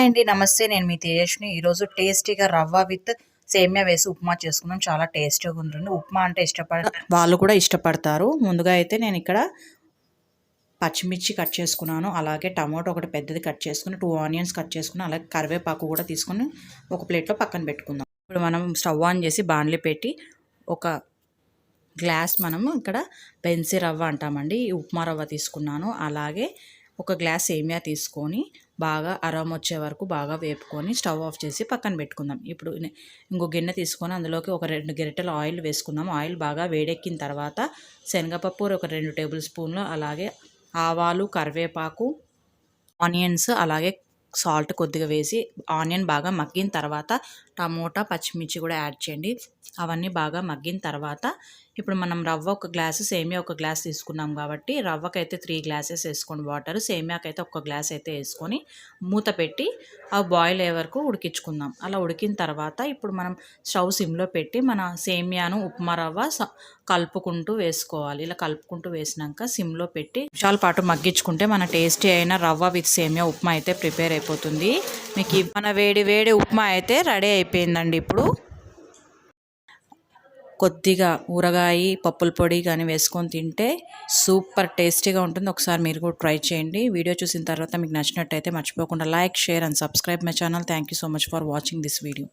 అండి నమస్తే, నేను మీ తేజస్ని. ఈరోజు టేస్టీగా రవ్వ విత్ సేమియా వేసి ఉప్మా చేసుకుందాం. చాలా టేస్టీగా ఉంటుంది. ఉప్మా అంటే వాళ్ళు కూడా ఇష్టపడతారు. ముందుగా అయితే నేను ఇక్కడ పచ్చిమిర్చి కట్ చేసుకున్నాను, అలాగే టమాటో ఒకటి పెద్దది కట్ చేసుకుని, 2 ఆనియన్స్ కట్ చేసుకుని, అలాగే కరివేపాకు కూడా తీసుకొని ఒక ప్లేట్లో పక్కన పెట్టుకుందాం. ఇప్పుడు మనం స్టవ్ ఆన్ చేసి బాణలి పెట్టి ఒక గ్లాస్ మనము ఇక్కడ బెన్సీ రవ్వ అంటామండి, ఈ ఉప్మా రవ్వ తీసుకున్నాను. అలాగే ఒక గ్లాస్ సేమియా తీసుకొని బాగా అరోమ వచ్చే వరకు బాగా వేపుకొని స్టవ్ ఆఫ్ చేసి పక్కన పెట్టుకుందాం. ఇప్పుడు ఇంకో గిన్నె తీసుకొని అందులోకి ఒక 2 గరిటెల ఆయిల్ వేసుకుందాం. ఆయిల్ బాగా వేడెక్కిన తర్వాత శనగపప్పు ఒక 2 టేబుల్ స్పూన్లు, అలాగే ఆవాలు, కరివేపాకు, ఆనియన్స్, అలాగే సాల్ట్ కొద్దిగా వేసి ఆనియన్ బాగా మగ్గిన తర్వాత టమోటా, పచ్చిమిర్చి కూడా యాడ్ చేయండి. అవన్నీ బాగా మగ్గిన తర్వాత ఇప్పుడు మనం రవ్వ ఒక గ్లాసు, సేమియా ఒక గ్లాస్ తీసుకున్నాం కాబట్టి రవ్వకైతే 3 గ్లాసెస్ వేసుకోండి వాటర్, సేమియాకైతే ఒక గ్లాస్ అయితే వేసుకొని మూత పెట్టి అవి బాయిల్ అయ్యే వరకు ఉడికించుకుందాం. అలా ఉడికిన తర్వాత ఇప్పుడు మనం స్టవ్ సిమ్లో పెట్టి మన సేమియాను, ఉప్మా రవ్వ కలుపుకుంటూ వేసుకోవాలి. ఇలా కలుపుకుంటూ వేసినాక సిమ్లో పెట్టి నిమిషాల పాటు మగ్గించుకుంటే మన టేస్టీ అయిన రవ్వ విత్ సేమియా ఉప్మా అయితే ప్రిపేర్ అయిపోతుంది. మీకు మన వేడి వేడి ఉప్మా అయితే రెడీ అయిపోయిందండి. ఇప్పుడు కొద్దిగా ఊరగాయ, పప్పుల పొడి కానీ వేసుకొని తింటే సూపర్ టేస్టీగా ఉంటుంది. ఒకసారి మీరు కూడా ట్రై చేయండి. వీడియో చూసిన తర్వాత మీకు నచ్చినట్టయితే మర్చిపోకుండా like, share and subscribe my channel. Thank you so much for watching this video.